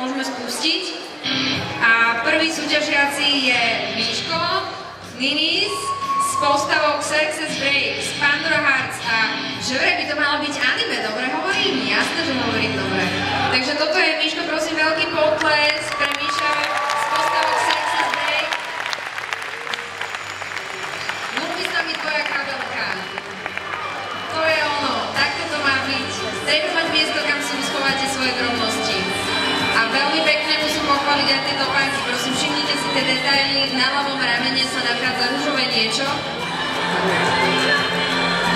môžeme spustiť. A prvý súťažiaci je Miško Ninis s postavou Success Break z Pandora Hearts. A že vraj by to malo byť anime, dobre hovorím? Jasné, že hovorím dobre. Takže toto je, Miško, prosím, veľký potles pre Miša s postavou Success Break. Ľúbi sa mi tvoja kabelka. To je ono, takto to má byť. Treba mať miesto, kam si schovate svoje drobnosti. A veľmi pekne musím pochváliť aj tie topánky. Prosím, všimnite si tie detaily. Na ľavom ramene sa nachádza ružové niečo.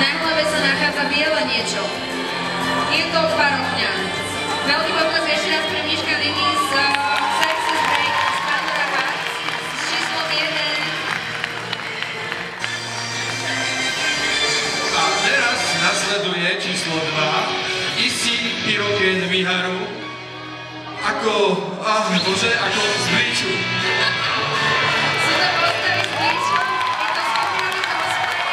Na hlave sa nachádza biele niečo. Je to parochňa. Veľký potles ešte raz pre Miška Ninis z Success Break z Pandora Hearts s číslom 1. A teraz nasleduje číslo 2. Issy Hiroken Miharu ako z Bleachu. Sú to postavy z Bleachu, je to skupinový cosplay.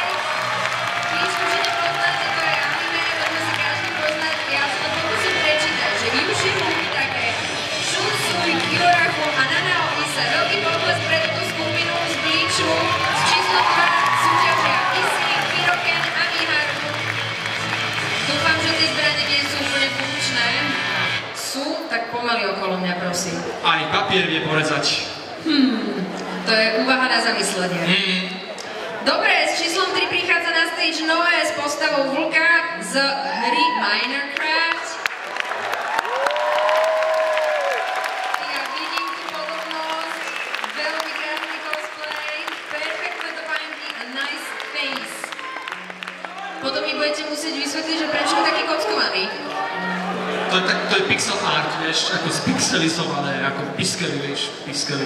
Bleach určite poznáte, to je anime, to musí každý poznať. Ja sa to pokúsim prečítať, že Yushimu Mitake, Shunsui Kyoraku a Nanao Ise. Veľký potles pre túto skupinu z Bleachu s číslom 2 súťažia Issy, Hiroken a Miharu. Dúfam, že tie zbrane nie sú úplne funkčné. Sú, tak pomaly okolo mňa, prosím. Aj papier vie porezať. To je úvaha na zamyslenie. Dobre, s číslom 3 prichádza na stage Noé s postavou vlka z hry Minecraft. Ja vidím tú podobnosť, veľmi krásny cosplay, perfektné topánky a nice face. Potom mi budete musieť vysvetliť, že prečo je taký kockovaný. To je pixel art, vieš, ako spixelizované, ako piskely, vieš, piskely.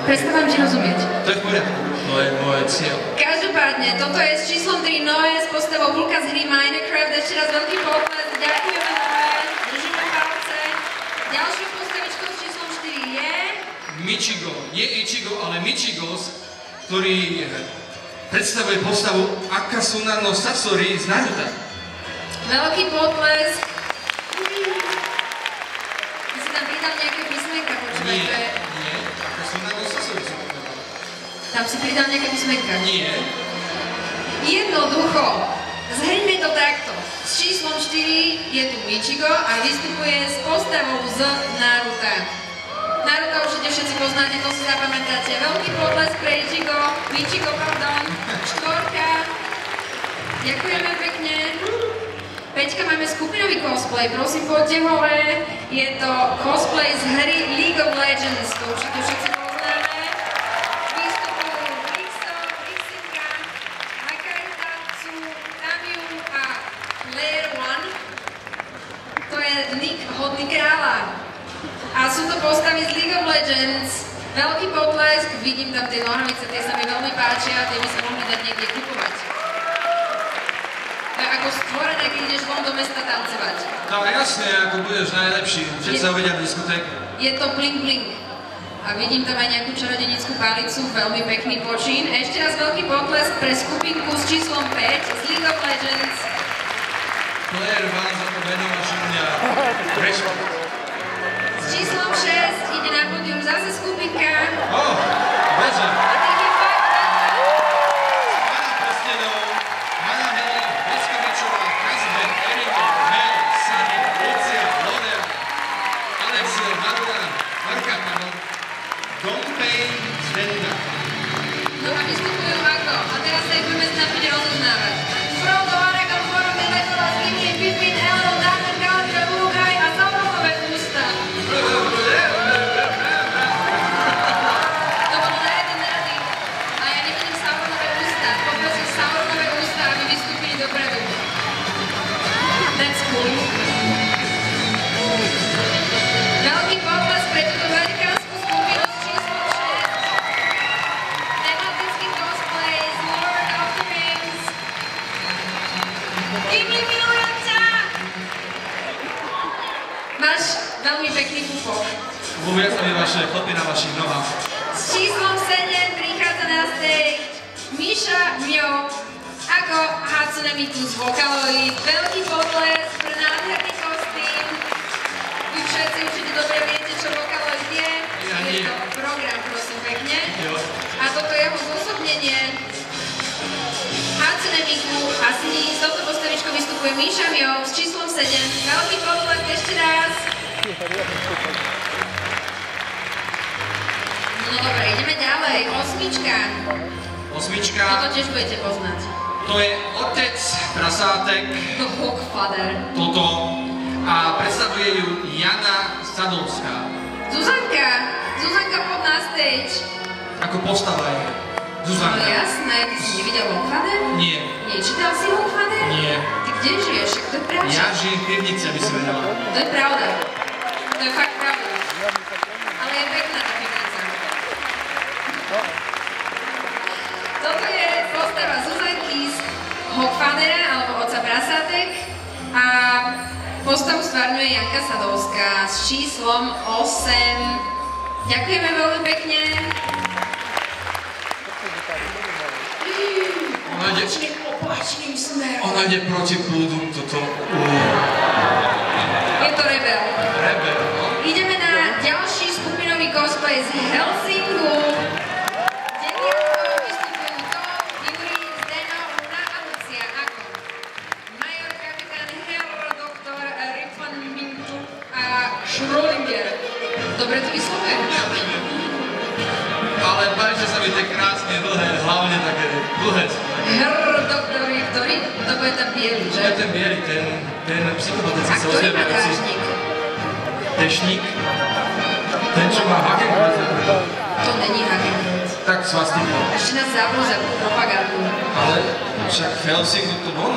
Prestávam ti rozumieť. To je v poriadku, to je moje cieľ. Každopádne, toto je s číslom 3 Noé s postavou vlka z hry Minecraft. Ešte raz veľký potles, ďakujeme Noé, držíme palce. Ďalšou postavičkou s číslom 4 je... Michigo, nie Ichigo, ale Michigos, ktorý predstavuje postavu Akasuna no Sasori z Naruto. Veľký potles. Ty si tam pridal nejaké písmenka, počúvaj, to je... Nie, Akasuna no Sasori som povedal. Tam si pridal nejaké písmenka? Nie. Jednoducho, zhrňme to takto. S číslom 4 je tu Michigo a vystupuje s postavou z Naruta. Naruto určite všetci poznáte, to si zapamätáte. Veľký potles pre Michigo, pardon, 4. Ďakujeme pekne. Peťka, máme skupinový cosplay, prosím, poďte hore. Je to cosplay z hry League of Legends, to určite všetci poznáme. Vystupujú Blixo, Blixinka, Hakaitatsu, Tamium a Player One. To je nick hodný kráľa. A sú to postavy z League of Legends. Veľký potlesk, vidím tam tie nohavice, tie sa mi veľmi páčia, tie by sa mohli dať niekde kupovať. To je ako stvorené, keď ideš von do mesta tancovať. No jasne, ako budeš najlepší, všetci sa uvedia v diskotéke. Je to bling bling. A vidím tam aj nejakú čarodenickú palicu, veľmi pekný počín. Ešte raz veľký potlesk pre skupinku s číslom 5 z League of Legends. Player One za to venoval mňa. Rešpekt. S číslom 6 ide na pódium zase skupinka. Bože. A tých je fakt veľa. Anna Prstenov, Hanna Heli, Veskovičová, Kazbek, Erika, Mel, Sani, Lucia, Lodea, Alexiel, Marka, Dompej, Zdenka. No a vystupujú ako. A teraz sa ich budeme snažiť rozoznávať. Frodo, Aragorn, Boromir, Legolas, Gimli, Pippin, Elrond, Arwen, Galadriel, Uruk-hai a Sauronové ústa. To bolo na jeden rady. A ja nevidím Sauronové ústa. Poprosím Sauronové ústa, aby vystúpili dopredu. That's cool. Veľký potlesk pre túto velikánsku skupinu s číslom 6. Tematický cosplay z Lord of the Rings. Gimli, milujem ťa! Máš veľmi pekný pupok. Ľúbia sa mi vaše chlopy na vašich nohách. S číslom 7 prichádza na stage Miša Mio ako Hatsune Miku z Vocaloid. Veľký potlesk pre nádherný kostým. Vy všetci určite dobre viete, čo je Míša Miol s číslom 7. Veľký potlesk ešte raz. No dobre, ideme ďalej. Osmička. Osmička. Toto tiež budete poznať. To je otec prasátek. The Hogfather. Toto. A predstavuje ju Jana Sadovská. Zuzanka. Zuzanka pod na stage. Ako postava je. No Zuzanka. jasné, ty si nevidel Hogfather? Nie. Nečítal si Hogfather? Nie. Ty kde žiješ? To je pravda. Ja žijem v Pivnici, aby si vedela. To je pravda. To je fakt pravda. Ale je pekná tá pivnica. Toto je postava Zuzanky z Hogfathera, alebo otca prasátek. A postavu stvárňuje Janka Sadovská s číslom 8. Ďakujeme veľmi pekne. Opačným smerom. Ona ide proti prúdu, toto. Je to rebel. Rebel, no. Ideme na ďalší skupinový cosplay z Helsingu. Deviatkou vystupujú Tom, Juri, Zdeno, Luna a Lucia ako major kapitán Herr doktor Rickman Mintu a Schrödinger. Dobre to vyslovujem? Ale páči sa mi tie krásne dlhé, hlavne také dlhé. Herr doktor ktorý? To bude ten bielý, To je že? ten bielý, ten psychopatický A sa ktorý má ozývajúci. dážnik? Dešník. Ten, čo má Hakenkreuz. To není Hakenkreuz. Tak svastika. Ešte nás zavrú za propagandu. Ale však v Helsingu to bolo.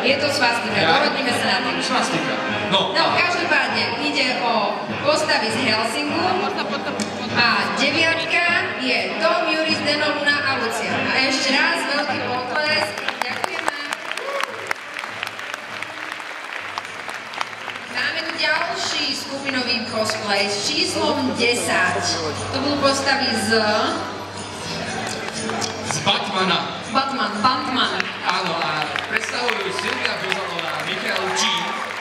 Je to svastika, dohodnime sa na tým. Svastika. No. No, každopádne ide o postavy z Helsingu a deviatka je Tom, Juri, Zdeno, Luna a Lucia. A ešte raz veľký potlesk. Ďakujeme. Máme tu ďalší skupinový cosplay s číslom 10. To budú postavy z Batmana. Batman. Áno, a predstavujú Silvia Bozalová, Michael G,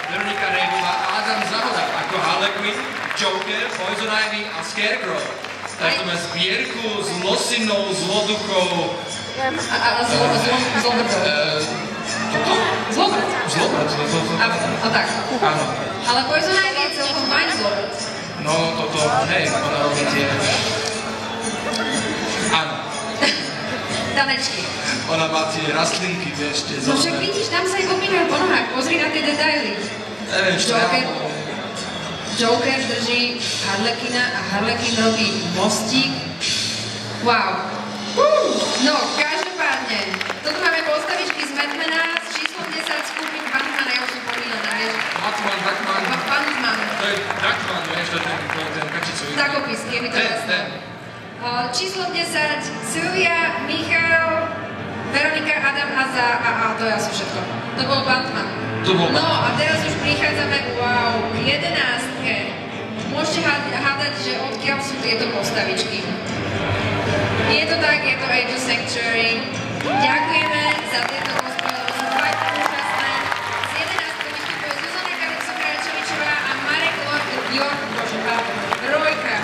Veronika Rejmová a Adam Zahoda ako Harley Quinn, Joker, Poison Ivy a Scarecrow. Táto má zbierku s losinou, zloduchou. A zlobrdou. Toto? Zlobrd. Zlobrd, A tak. áno. Ale Poison Ivy je celkom fajn zlobrd. No, toto, hej, ona robí tie... Áno. Tanečky. Ona má tie rastlinky, vieš, tie No však zelené. vidíš, tam sa aj popínajú po nohách. Pozri na tie detaily. Neviem, čo ja... Joker drží Harlekina a Harlekin robí mostík. Wow. No, každopádne. Toto máme postavičky z Batmana s číslom 10 skupín Batman, ja už som pomílená, vieš. Batman. Batman. To je Batman, vieš, to je ten kačicový. Takopis, je mi to jasné. Ten. Číslo 10, Silvia, Michal, Veronika, Adam a to je asi všetko. To bol Batman. No a teraz už prichádzame, wow, 11. Môžete hádať, že odkiaľ sú tieto postavičky. Je to tak, je to Age of Sanctuary. Ďakujeme za tieto cosplay, sú fakt úžasné. Z 11. vystupuje Zuzana Kráčovičová a Marek Rojka.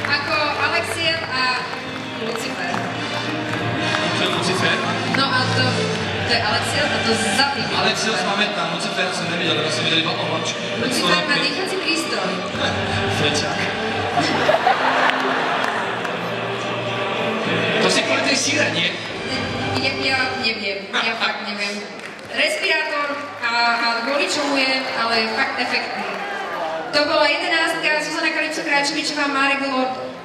Ako Alexiel a Lucifer. To je Lucifer? No a to je Alexiel a to za tým. Alexiel si pamätám, Lucifer som nevidel, lebo som videl iba ovačku. Lucifer má dýchací prístroj. Feťak. To si kvôli tej síre, nie? Ja neviem, ja fakt neviem. Respirátor a kvôli čomu je, ale je fakt efektný. To bola 11. Zuzana Kráčovičová, Marek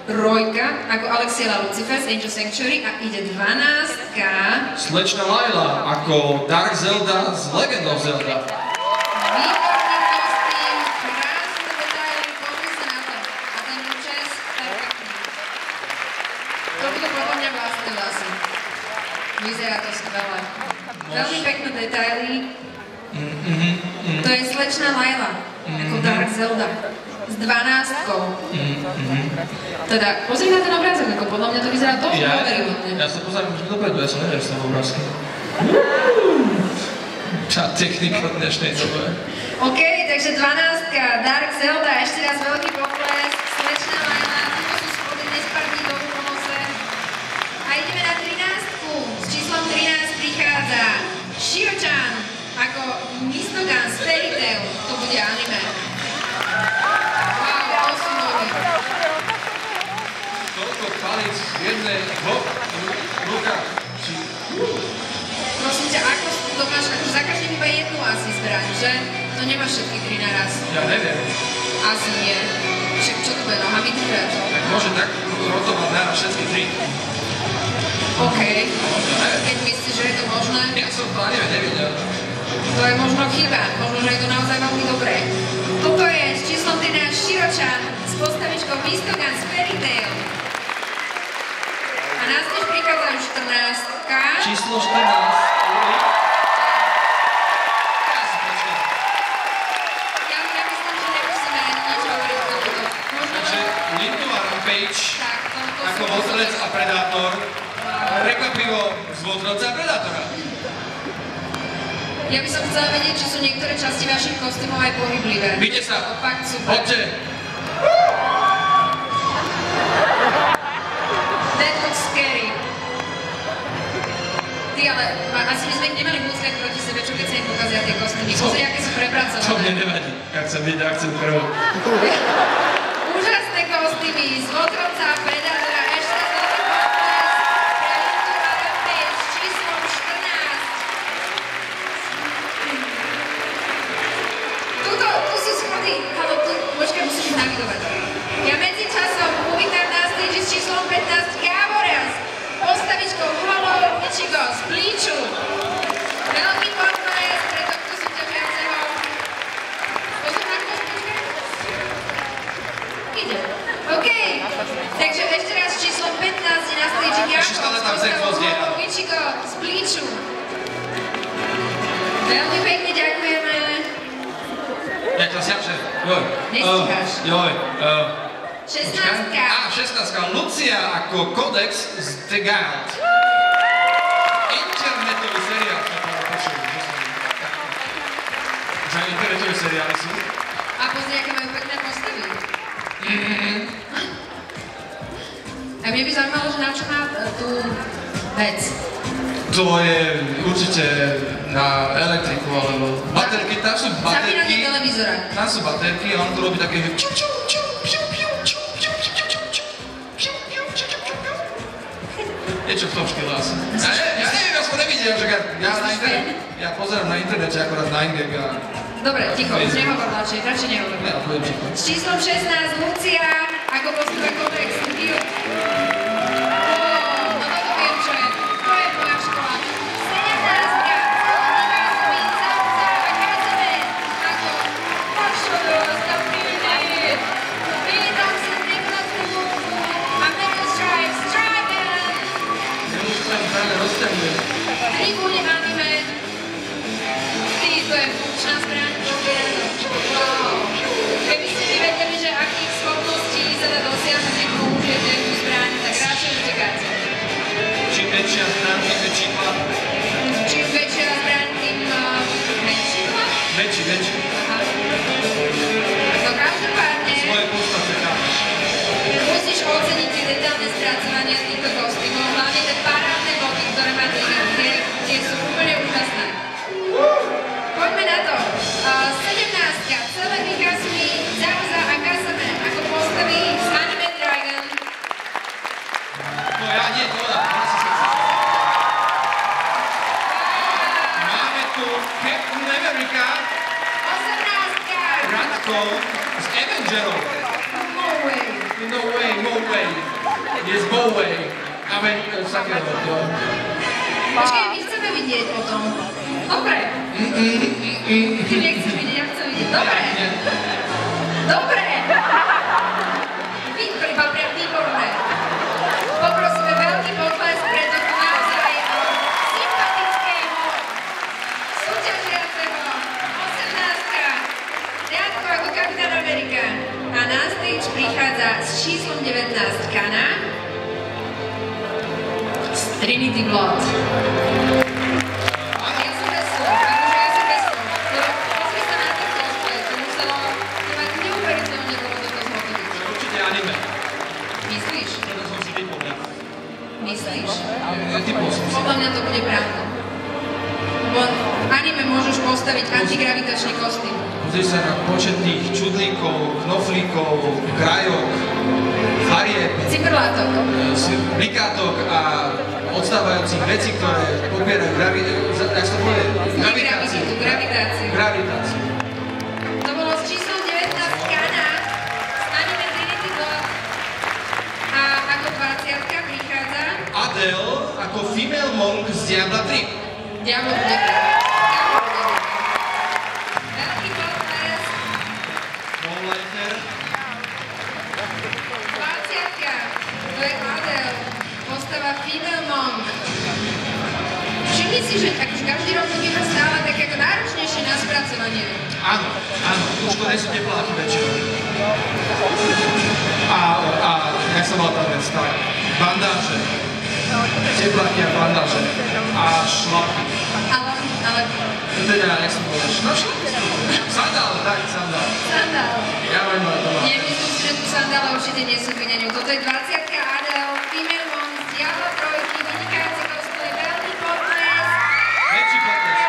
Rojka, ako Alexiela Lucifer z Age of Sanctuary a ide 12. Slečna Laila, ako Dark Zelda z Legend of Zelda. Výborný kostým, krásne detaily, pozri sa na to. A ten účes, perfektný. To budú podľa mňa vlastné vlasy. Vyzerá to skvelé. Veľmi pekné detaily. To je slečna Laila, ako Dark Zelda. S 12. Teda, pozri na ten obrázok, ako podľa mňa to vyzerá dosť dôveryhodne. Ja sa pozerám už dopredu, ja som nevedel, že som obrázky. Tá technika v dnešnej dobe. OK, takže 12. Dark Zelda, ešte raz veľký potlesk, slečna Laila, tuto sú spody, nespadni do pomose. A ideme na 13. S číslom 13 prichádza Shio-chan, že? To nemáš všetky 3 naraz. Ja neviem. Asi nie. Však čo to bude, nohami držať? Tak môže tak rotovať naraz všetky 3. OK. Ja neviem. Keď myslíš, že je to možné, Ja som to ani nevidel. to je možno chyba. Možno, že je to naozaj veľmi dobré. Toto je s číslom 13 Širočan s postavičkou Mistogan z Fairy Tail. A nás tiež prichádzajú 14-ka. Číslo 14. Ako Votrelec a Predátor. Prekvapivo z Votrelca a Predátora. Ja by som chcela vedieť, či sú niektoré časti vašich kostýmov aj pohyblivé. Víte sa. Fakt super. Poďte. That looks scary. Ty, ale asi by sme ich nemali blúzkať proti sebe, čo keď sa im pokazia tie kostýmy. Pozri, aké sú prepracované. To mne nevadí. Ja chcem vidieť akciu prvú. Úžasné kostýmy z Votrelca a Predátora. Ešte raz veľký potles pre Lindu RMP s číslom 14. Tu sú schody. Halo, tu, počkaj, musíš ich navidovať. Ja medzi časom uvítam na stage s číslom 15 Gábora s postavičkou Halo Michigo z Blíču. Veľký potles pre tohto súťažiaceho. Pozor na kostýmke. Ide. OK. Takže ešte raz s číslom 15 je na stage Gábor s postavou Halo Michigo z Blíču. Veľmi pekne ďakujeme. Ja to siapšem. Joj. Nestíhaš. Joj. 16-ka. Á, 16-ka. Lucia ako Kodex z The Guild. Internetový seriál. Že internetové seriály sú. A pozri, aké majú pekné postavy. A mne by zaujímalo, že na čo má tú vec. To je určite na elektriku, alebo baterky, tam sú baterky. Zapínanie televízora. Tam sú baterky a on to robí také, že niečo v tom štýle asi. Ja neviem, ja som nevidel, že ja pozerám na internete akorát 9gag a... Dobre, ticho, už nehovor radšej nehovor. Ja poviem ticho. S číslom 16 Lucia, ako postupuje Kodex. No toto viem, čo je. To je moja škola. 17-ka, Celý Kazumín, Zavza a Kazemen, ako Pošodor, Stopiny, Vítam si Niklotku a Metal Stripes, Dragon. Tribuň anime. Ty, to je funkčná zbraň. Wow. Keby ste mi vedeli, že akých schopností sa dá dosiahnuť, keď použijete tú zbraň, tak radšej utekáte. Čím väčšia zbraň, tým väčší chlap. Čím väčšia zbraň, tým menší chlap? Väčší. Aha. No každopádne Svoje podstate chápeš. musíš oceniť tie detailné spracovania týchto kostýmov, hlavne tie parádne boty, ktoré má tie sú úplne úžasné. Poďme na to. 17-ka, Celý Kazumín, Zavza a Kazemen, ako postaví z anime Dragon. No ja nie, doda. Máme tu Captain America, 18-ka. Radko z Avengerov. No way. No way. Yes, no way. Takého, jo. Počkej, my chceme vidieť potom. Dobre. Ty nechceš vidieť, ja chcem vidieť. Dobre. Dobre. Výborné. Poprosíme veľký potlesk pre tohto naozaj sympatického súťažiaceho 18-ka. Riadko ako Kapitán Amerika. A na stage prichádza s číslom 19 Kana z Trinity Blood. Ja som bez slov. Pozri sa na ten cosplay, to muselo mať neuveriteľne dlho toto zhotoviť. To je určite anime. Myslíš? To som si vypol, ja. Myslíš? Typol som si. Podľa mňa to bude pravda. Lebo v anime môžeš postaviť antigravitačný kostým. pozri sa na počet tých čudlíkov, knoflíkov, krajok, farieb, blikátok a odstávajúcich vecí, ktoré popierajú gravitáciu. To bolo s číslom 19 Kana z anime Trinity Blood. A ako 20 prichádza Adele ako female monk z Diabla 3. Diablo 3. Veľký potles. Moonlighter. 20. To je Adele. Postava female monk. Všimni si, že už každý rok to býva stále tak ako náročnejšie na spracovanie. Áno, už to nie sú tepláky väčšinou. A jak sa mal tá vec, tak, bandáže. Tepláky a bandáže. A šlapy. Ale... Teda, jak som povedal, šlapy? Sandál, tak, sandál. Sandál. Ja mám to mám. Nie, myslím si, že tu sandále určite nie sú vyňaniu. Toto je 20. Adele, female monk z Diabla 3, vynikajúci cosplay, veľký potles. Väčší potles.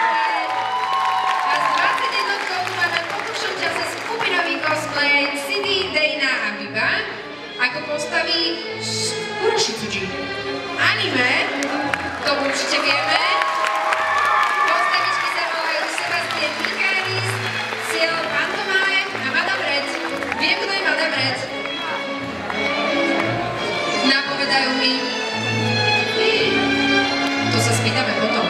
A s 21 tu máme po dlhšom čase skupinový cosplay City, Dana a Biba ako postaví Kuroshitsuji. Anime, to určite vieme. Postavičky sa volajú Sebastian Mikaris, Ciel Pantomáje a Madame Red. Viem, kto je Madame Red. Napovedajú mi, to sa spýtame potom,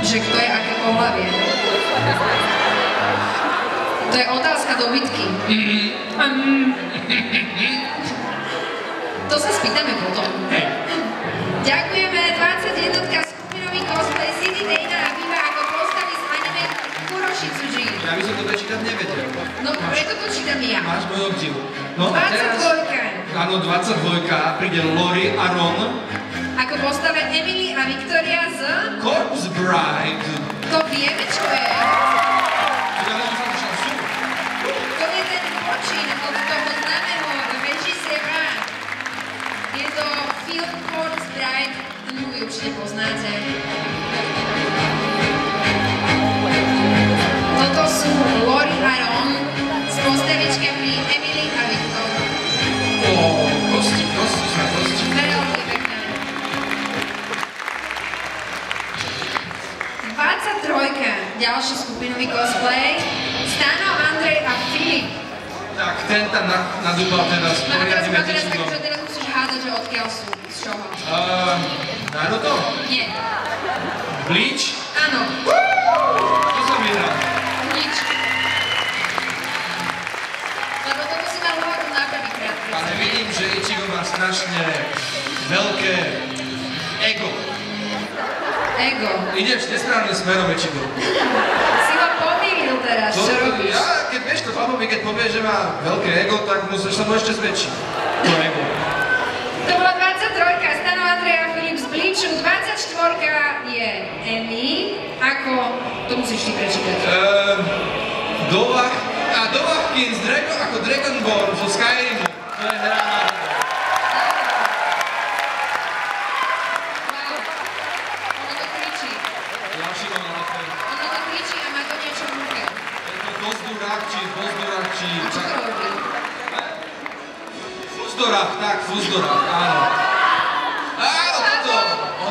že kto je aké pohlavie. To je otázka do bitky. To sa spýtame potom. Ďakujeme, 21. skupinový cosplay City, Dana a Biba ako postavy z anime Kuroshitsuji. Ja by som to prečítať nevedel. No, preto to čítam ja. Máš môj obdiv. No 22. a teraz, áno, 22. príde Lori a Ron. Ako postave Emily a Victoria z... Corpse Bride. To vieme, čo je. To je ten počin od toho známeho režiséra. Je to film Corpse Bride, to vy určite poznáte. Toto sú Lori a Ron s postavičkami Emily a Victor. Kosti. Veľmi pekné. 23. Ďalší skupinový cosplay. Stano, Andrej a Filip. Tak, ten tam nadúbal teraz No a teraz poriadne teraz musíš hádať, že odkiaľ sú, z čoho. Naruto? Nie. Bleach? Áno. To som vyhral. Nič. Lebo toto si mal hovoril na prvýkrát. Ale vidím, že Ichigo má strašne veľké ego. Ego. Ideš nesprávnym smerom, Ichigo. Si ho pomýlil teraz, čo robíš? Ja, keď vieš to chlapovi, keď povieš, že má veľké ego, tak musíš sa mu ešte zväčšiť. To ego. To bola 23. Stano, Andrej a Filip z Bleachu. 24. je Emmy. Ako... To musíš ty prečítať. Dovahkin z ako Dragonborn zo Skyrimu. To je hra na... Ono to kričí. Ďalší mám na to. Ono to kričí a má to niečo v ruke. Je to Dozdurach, či... A čo to robí? Fuzdorach, áno. Áno, toto.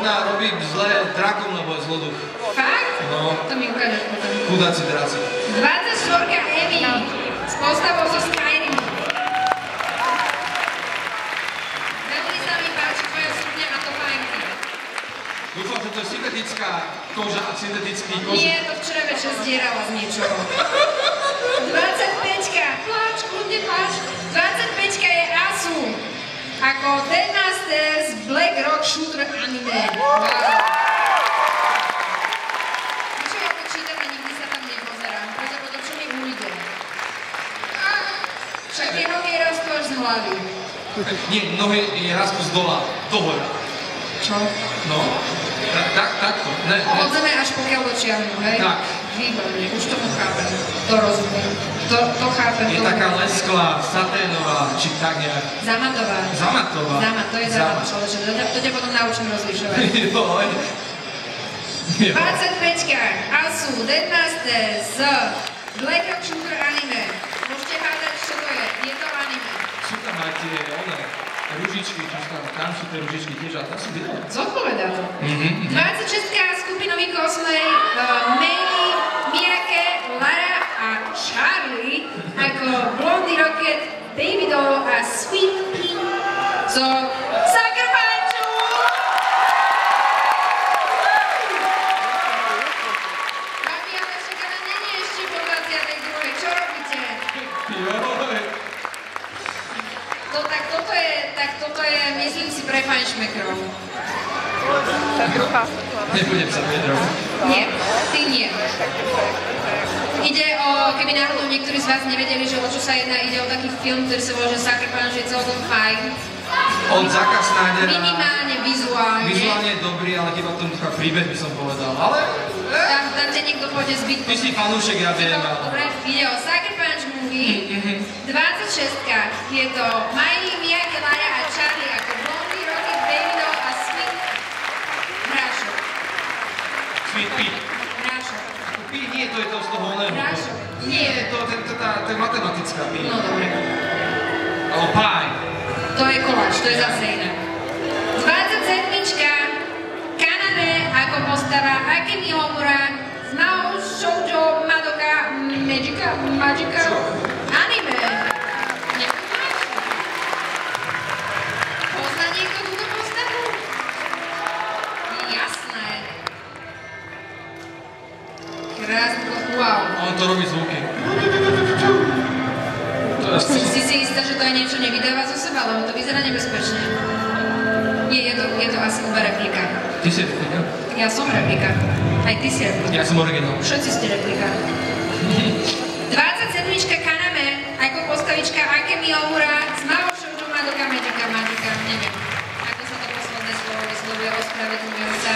Ona robí zlé drakom, lebo je zloduch. Fakt? No. To mi ukážeš potom. Chudáci draci. 24. Emmy s postavou zo Skyrimu. Veľmi sa mi páči tvoja sukňa a topánky. Dúfam, že to je syntetická koža a syntetický kožuch. Nie, to včera večer zdierala z niečoho. 25. Pláč, kľudne pláč. 25. je Asu. Ako Dead Masters Black Rock Shooter anime. Wow. Čo ja to čítam a nikdy sa tam nepozerám. Preto potom, čo mi ujde. Však tie nohy rastú až z hlavy. Nie, nohy je rastú z dola, do hora. Čo? No, takto. Ne. Od zeme až pokiaľ dočiahnu, hej? Tak. Výborne, už tomu chápem. To rozumiem. To chápem. Je taká lesklá, saténová, či tak nejak. Zamatová. To je zamat, človeče. To ťa potom naučím rozlišovať. 25. Asu, Dead Master z Black Rock Shooter anime. Môžete hádať, čo to je. Je to anime. Sú tam aj tie ružičky, čo tam sú tie ružičky tiež, ale tam sú videli. Zodpovedá to. 26. skupinový cosplay Meili, Miyake, Lara a Charlie ako Blondie Rocket, Baby Doll a Sweet Pea zo Sucker Punchu! Babi, ale však ale není ešte po 22. Čo robíte? Toto je, myslím si, pre fajnšmekrov. Tá druhá. Nebudem sa vyjadrovať. Nie, ty nie. Ide o, keby náhodou niektorí z vás nevedeli, že o čo sa jedná, ide o taký film, ktorý sa volá, že Sucker Punch je celkom fajn. Od Zacka Snydera. Minimálne vizuálne. Vizuálne je dobrý, ale chyba v tom trocha príbeh by som povedal. Ale... Tam ťa niekto pôjde zbyť. Ty si fanúšek, ja viem. Dobre, ide o Sucker Punch movie. 26-ka je to Miley, Miyake, Lara a Charlie ako Blondie, Rocket, Baby Doll a Sweet Hrášok. Sweet Pea. Hrášok. Pea nie, to je to z toho oného. Hrášok. Nie, to je matematická Pea. No dobre. Ale Pie. To je koláč, to je zase iné. 27-čka Kaname ako postava Akemi Homura z Mao Shoujo Madoka Magica anime. Nepoznáš? Pozná niekto túto postavu? Jasné. Krásne, wow. On to robí zvuky. Si istá, že to aj niečo nevydáva zo seba, lebo to vyzerá nebezpečne. Nie, je to asi iba replika. Ty si replika? Ja som replika. Aj ty si replika. Ja som originál. Všetci ste replika. 27-čka Kaname ako postavička Akemi Homura z Mao Shoujo Madoka Magica, neviem. Ako sa to posledné slovo vyslovuje, ospravedlňujem sa.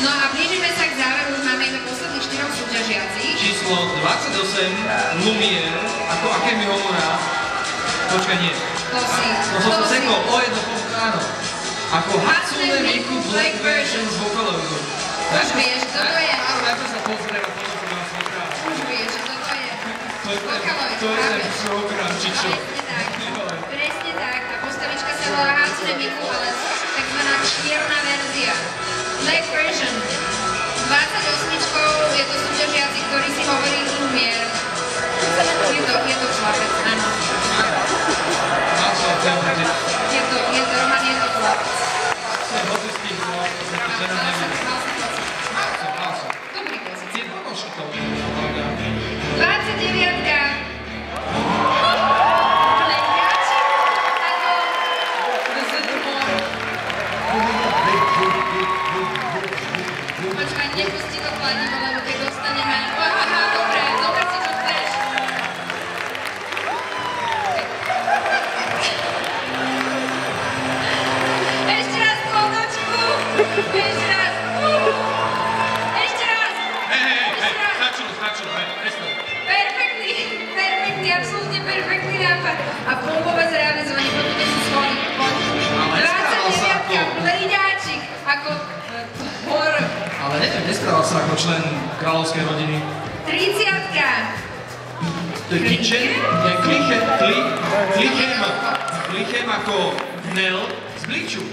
No a blížime sa k záveru, už máme iba posledných 4 súťažiacich. Číslo 28, Lumiere, ako Akemi Homura. Počkaj, nie. To si. No som sa sekol, o jedno áno. Ako Hatsune Miku Black version z Vocaloidu. Už vieš, kto to je. Áno, najprv sa pozriem a potom sa mám svokra. Už vieš, že toto je. Vocaloid, To je ten svokra, či čo? Presne tak. A postavička sa volá Hatsune Miku, ale takzvaná čierna verzia. Black version. 28-čkou je to súťažiaci, ktorý si hovorí Lumiere. Je to chlapec, áno. Je to Roman, je to chlapec. Dobrý pocit. 29-ka. Pleťáčik ako počkaj, nepustí to kladivo, lebo keď dostaneme... Aha, dobre, dobre si čo chceš. Ešte raz klonočku. Ešte raz. Ešte raz. Hej, stačilo, prestaň. Perfektný, absolútne perfektný nápad. A pompové zrealizovanie, poďme si svojím. 29-ka, Pleťáčik ako Thor. Ale neviem, nesprával sa ako člen kráľovskej rodiny. 30-ka. To je Kitchen, je Klichem ako Nell z Bleachu.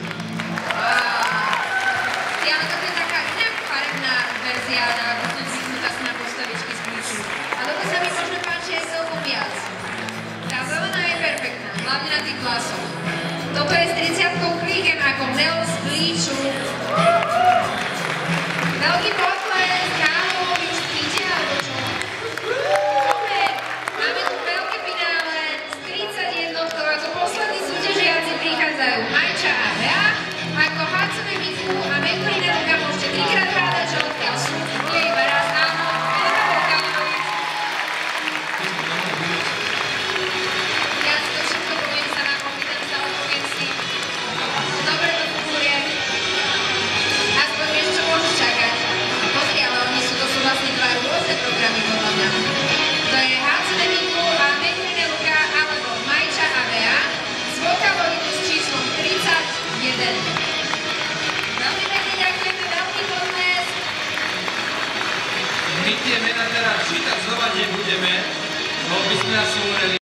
Ja, ale to je taká iná farebná verzia, ako to zvyknutá si na postavičky z Bleachu. A toto sa mi možno páči aj celkom viac. Tá zelená je perfektná, hlavne na tých vlasoch. Toto je s 30-kou Klichem ako Nell z Bleachu. Veľký potlesk, kámo, vy už spíte, alebo čo? Máme tu veľké finále s 31, ako poslední súťažiaci prichádzajú Majča a Bea, ako Hatsune Miku a Mekurina Ruka môžete 3-krát hádať, že odkiaľ sú, je iba raz, áno, Elka Vocaloid. Ja si to všetko poviem sama, poviem sa, odpoviem si. Dobre to funguje. Aspoň vieš, čo môžu čakať. Pozri, ale to sú vlastne dva rôzne programy podľa mňa. To je Hatsune Miku a Mekurina Ruka alebo Majča a Bea z Vocaloidu s číslom 31. Veľmi pekne ďakujeme, veľký potlesk. My tie mená teraz čítať znova nebudeme, no by sme asi hovorili